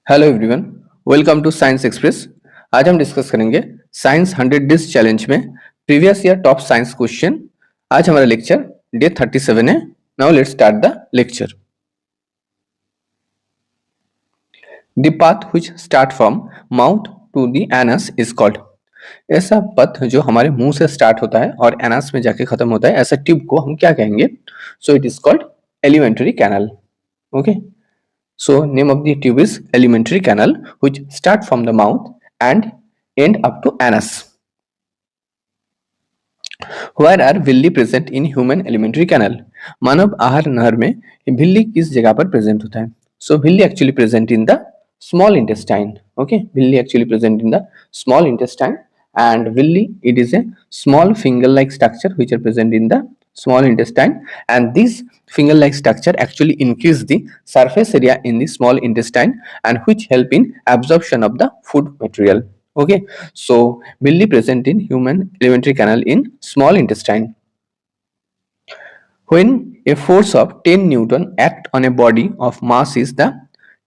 Hello everyone, welcome to science express. आज हम discuss करेंगे साइंस 100 डेज चैलेंज में previous year top science question. आज हमारा लेक्चर डे 37 है। Now let's start the lecture. The path which start from mouth to the anus is called. ऐसा पथ जो हमारे मुंह से स्टार्ट होता है और एनस में जाके खत्म होता है, ऐसा ट्यूब को हम क्या कहेंगे? So it is called elementary canal. Okay, so name of the tube is alimentary canal which start from the mouth and end up to anus. Where are villi present in human alimentary canal? मानव आहार नहर में villi किस जगह पर present होता है? So villi actually present in the small intestine. Okay, villi actually present in the small intestine, and villi it is a small finger-like structure which are present in the small intestine, and this finger-like structure actually increase the surface area in the small intestine and which help in absorption of the food material. Okay, so villi present in human alimentary canal in small intestine. When a force of 10 Newton act on a body of mass is the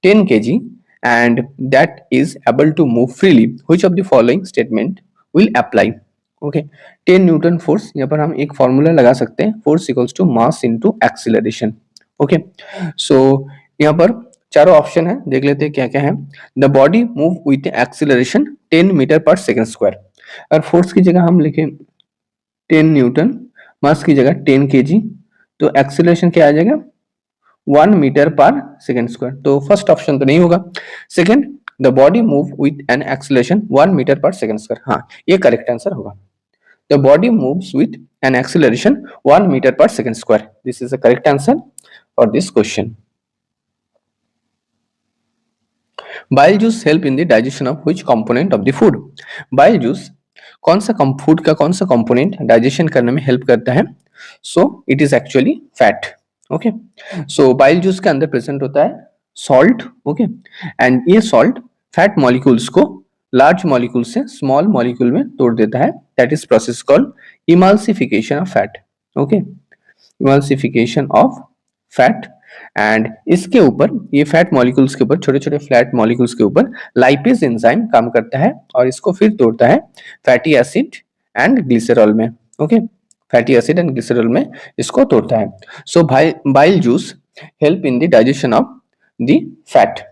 10 kg and that is able to move freely, which of the following statement will apply? Okay, 10 newton force, यहाँ पर हम एक formula लगा सकते हैं, force equals to mass into acceleration. Okay, so यहाँ पर चारों ऑप्शन है, देख लेते हैं क्या क्या है। The body move with acceleration 10 meter per second square. और फोर्स की जगह हम लिखें 10 न्यूटन, मास की जगह 10 केजी, तो एक्सीलरेशन क्या आ जाएगा? 1 मीटर पर सेकेंड स्क्वायर। तो फर्स्ट ऑप्शन तो नहीं होगा। Second, the body move with an acceleration 1 metre per second square, हाँ ये करेक्ट आंसर होगा। The body moves with an acceleration 1 metre per second square. This is the correct answer for this question. Bile juice help in the digestion of which component of the food? Bile juice कौन सा food का कौन सा component digestion करने में help करता है? So it is actually fat. Okay, so bile juice के अंदर प्रेजेंट होता है सॉल्ट। ओके, एंड ये सॉल्ट फैट मॉलिक्यूल्स को लार्ज मॉलिक्यूल से स्मॉल मॉलिक्यूल में तोड़ देता है। That is process called emulsification of fat. Okay, emulsification of fat. And इसके ऊपर, ये फैट मॉलिक्यूल्स के ऊपर, छोटे छोटे फ्लैट मॉलिक्यूल्स के ऊपर लाइपेज एंजाइम काम करता है और इसको फिर तोड़ता है फैटी एसिड एंड ग्लिसरॉल में। ओके, फैटी एसिड एंड ग्लिसरॉल में इसको तोड़ता है। So bile juice help in the digestion of the fat.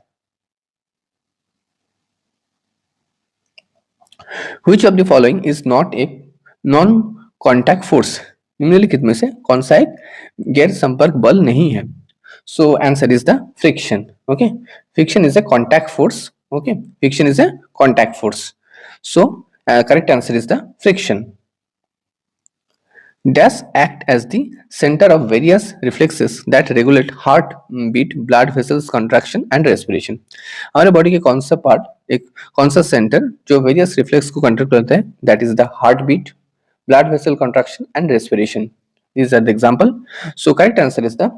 Which of the following is not a non-contact force? निम्नलिखित में से कौन सा एक गैर संपर्क बल नहीं है? So answer is the friction. Okay, friction is a contact force. Okay, friction is a contact force. So correct answer is the friction. Dash act as the center of various reflexes that regulate heart beat, blood vessels contraction and respiration. हमारे body के कौन सा part, एक कौन सा centre जो various reflex को control करता है? That is the heart beat, blood vessel contraction and respiration. These are the example. So correct answer is the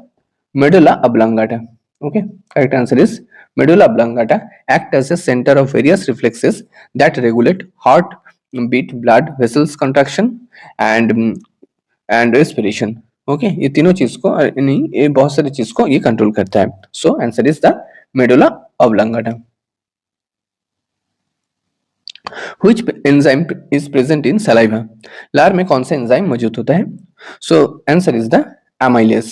medulla oblongata. Okay, correct answer is medulla oblongata act as a center of various reflexes that regulate heart beat, blood vessels contraction and respiration. Okay, ये तीनों चीज को नहीं, ये बहुत सारी चीज को ये कंट्रोल करता है। So answer is the medulla oblongata. Which enzyme is present in saliva? लार में कौन सा एंजाइम मौजूद होता है? So answer is the amylase.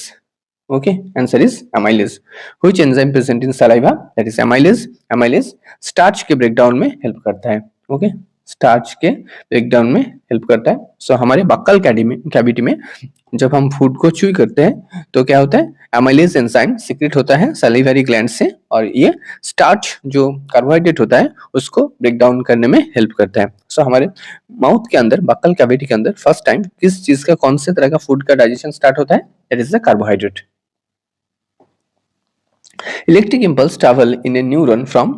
Okay, answer is amylase. Which enzyme present in saliva? That is amylase. Amylase starch के breakdown में help करता है। ओके, स्टार्च के ब्रेकडाउन में हेल्प करता है। सो हमारे बक्कल कैविटी में जब हम फूड को च्यू करते हैं तो क्या होता है? एमाइलेज एंजाइम सीक्रेट होता है सैलिवरी ग्लैंड से और ये स्टार्च जो कार्बोहाइड्रेट होता है उसको ब्रेक डाउन करने में हेल्प करता है। सो हमारे माउथ के अंदर, बक्कल कैविटी के अंदर फर्स्ट टाइम किस चीज का, कौन से तरह का फूड का डाइजेशन स्टार्ट होता है? That is the carbohydrate. Electric impulse travel in A neuron from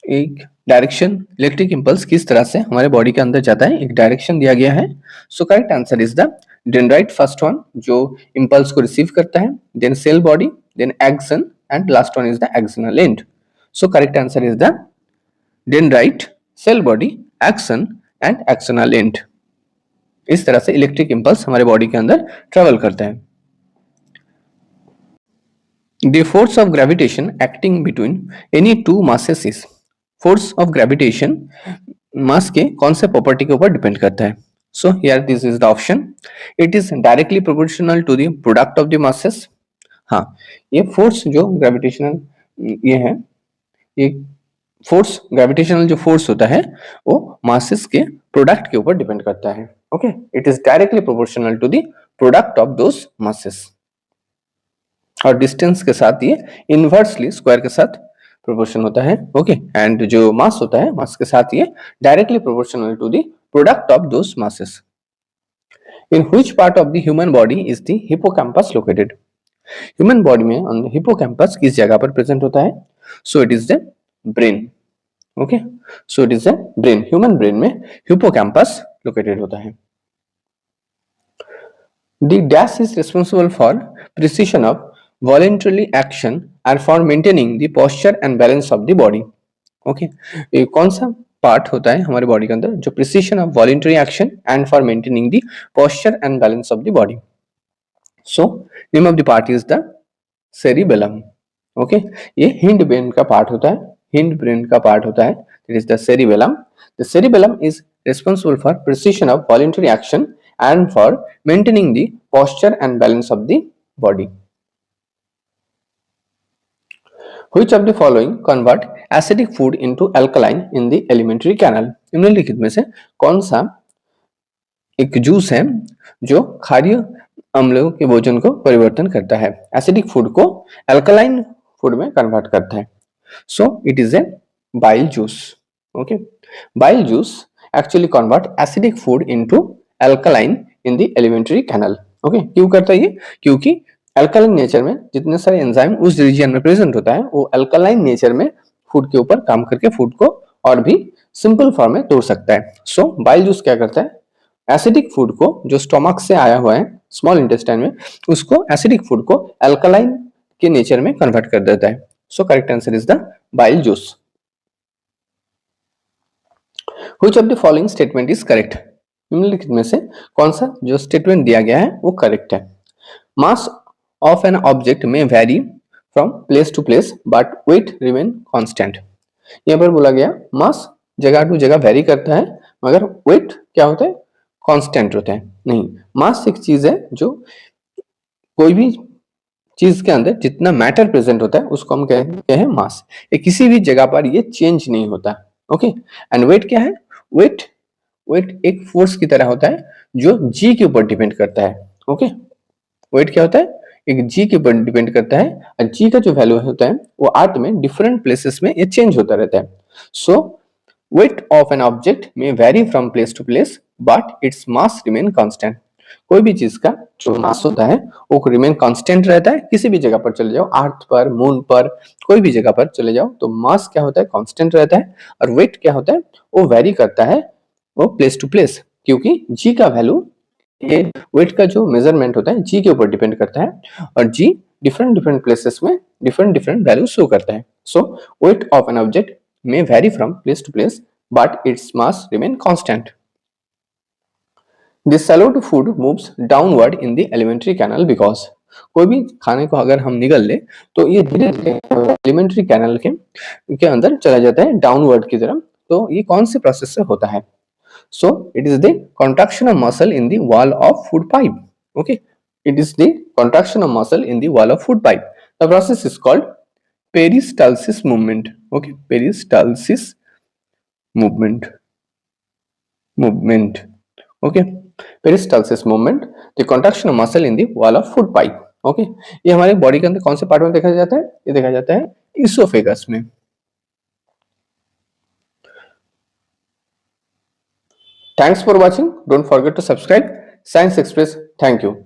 एक डायरेक्शन। इलेक्ट्रिक इम्पल्स किस तरह से हमारे बॉडी के अंदर जाता है? एक डायरेक्शन दिया गया है। So correct answer is the dendrite, first one जो इम्पल्स को रिसीव करता है, then cell body, then axon and last one is the axonal end. So correct answer is the dendrite, cell body, axon and axonal end. इस तरह से electric impulse हमारे body के अंदर ट्रेवल करता है। The force of gravitation acting between any two masses is, force of gravitation मास के कौन से प्रॉपर्टी के ऊपर डिपेंड करता है. So here this is the option. It is directly proportional to the product of the masses. हाँ, ये force जो ग्रेविटेशनल ये है, ये फोर्स ग्रेविटेशनल जो फोर्स होता है वो मासेस के प्रोडक्ट के ऊपर डिपेंड करता है. Okay, it is directly proportional to the product of those masses. और डिस्टेंस के साथ ये इनवर्सली स्क्वायर के साथ प्रोपोर्शन होता है. ओके, एंड जो मास होता है मास के साथ ये directly proportional to the product of those masses. In which part of the human body is the hippocampus located. Human body में हिपोकैम्पस किस जगह पर प्रेजेंट होता है? So it is the brain. Okay, so it is the brain. Human brain में hippocampus located होता है. The dash is responsible for precision of voluntary action and for maintaining the posture and balance of the body. Okay, ये कौन सा part होता है हमारे body के अंदर जो precision of voluntary action and for maintaining the posture and balance of the body? So name of the part is the cerebellum. Okay, ये हिंड ब्रेन का पार्ट होता है. हिंड ब्रेन का पार्ट होता है. It is the cerebellum. The cerebellum is responsible for precision of voluntary action and for maintaining the posture and balance of the body. Which of the following convert acidic food into alkaline in the alimentary canal? निम्नलिखित में से कौन सा एक juice है जो क्षारीय अम्लों के भोजन को परिवर्तन करता है, एसिडिक फूड को अल्कलाइन फूड में कन्वर्ट करता है? So it is a bile juice. Okay, bile juice actually convert acidic food into alkaline in the alimentary canal. Okay, क्यों करता है ये? क्योंकि अल्कलाइन नेचर में जितने सारे एंजाइम उस रीजन में प्रेजेंट होता है वो अल्कलाइन नेचर में फूड के ऊपर काम करके फूड को और भी सिंपल फॉर्म में तोड़ सकता है. सो बाइल जूस क्या करता है? एसिडिक फूड को जो स्टोमक से आया हुआ है स्मॉल इंटेस्टाइन में उसको एसिडिक फूड को अल्कलाइन के नेचर में कन्वर्ट कर देता है. So correct answer is the bile juice. Which of the following statement is correct? निम्नलिखित में से कौन सा जो स्टेटमेंट दिया गया है वो करेक्ट है? Mass of an object may vary from place to place but weight remain constant. यहाँ पर बोला गया मास जगह टू जगह वेरी करता है मगर वेट क्या होता है? कांस्टेंट होता है. नहीं, मास एक चीज है जो कोई भी चीज के अंदर जितना मैटर प्रेजेंट होता है उसको हम कहते हैं मास. ये किसी भी जगह पर ये चेंज नहीं होता. ओके, एंड वेट क्या है? वेट वेट एक फोर्स की तरह होता है जो जी के ऊपर डिपेंड करता है. ओके, वेट क्या होता है? एक जी के ऊपर डिपेंड करता है और जी का जो वैल्यू होता है वो अर्थ में डिफरेंट प्लेसेस में ये चेंज होता रहता है. So weight of an object में vary from place to place but its mass remain constant. कोई भी चीज का जो मास होता है वो रिमेन कांस्टेंट रहता है. किसी भी जगह पर चले जाओ, अर्थ पर, मून पर, कोई भी जगह पर चले जाओ तो मास क्या होता है? कांस्टेंट रहता है. और वेट क्या होता है? वो वेरी करता है वो प्लेस टू प्लेस, क्योंकि जी का वैल्यू ये वेट का जो मेजरमेंट होता है जी के ऊपर डिपेंड करता है और जी डिफरेंट डिफरेंट प्लेसेस में डिफरेंट डिफरेंट वैल्यू शो करता है. So weight of an object may vary from place to place but its mass remain constant. The swallowed food moves downward in the alimentary canal because कोई भी खाने को अगर हम निगल ले तो ये धीरे धीरे एलिमेंट्री कैनल के अंदर चला जाता है डाउनवर्ड की तरफ. तो ये कौन से प्रोसेस से होता है? So it is the contraction of muscle in the wall of food pipe. Okay, it is the contraction of muscle in the wall of food pipe. The process is called peristalsis movement. Okay, peristalsis movement. Okay, peristalsis movement, the contraction of muscle in the wall of food pipe. Okay, ये हमारे body के अंदर कौन से part में देखा जाता है? ये देखा जाता है इसोफेगस में. Thanks for watching. Don't forget to subscribe Science Express. Thank you.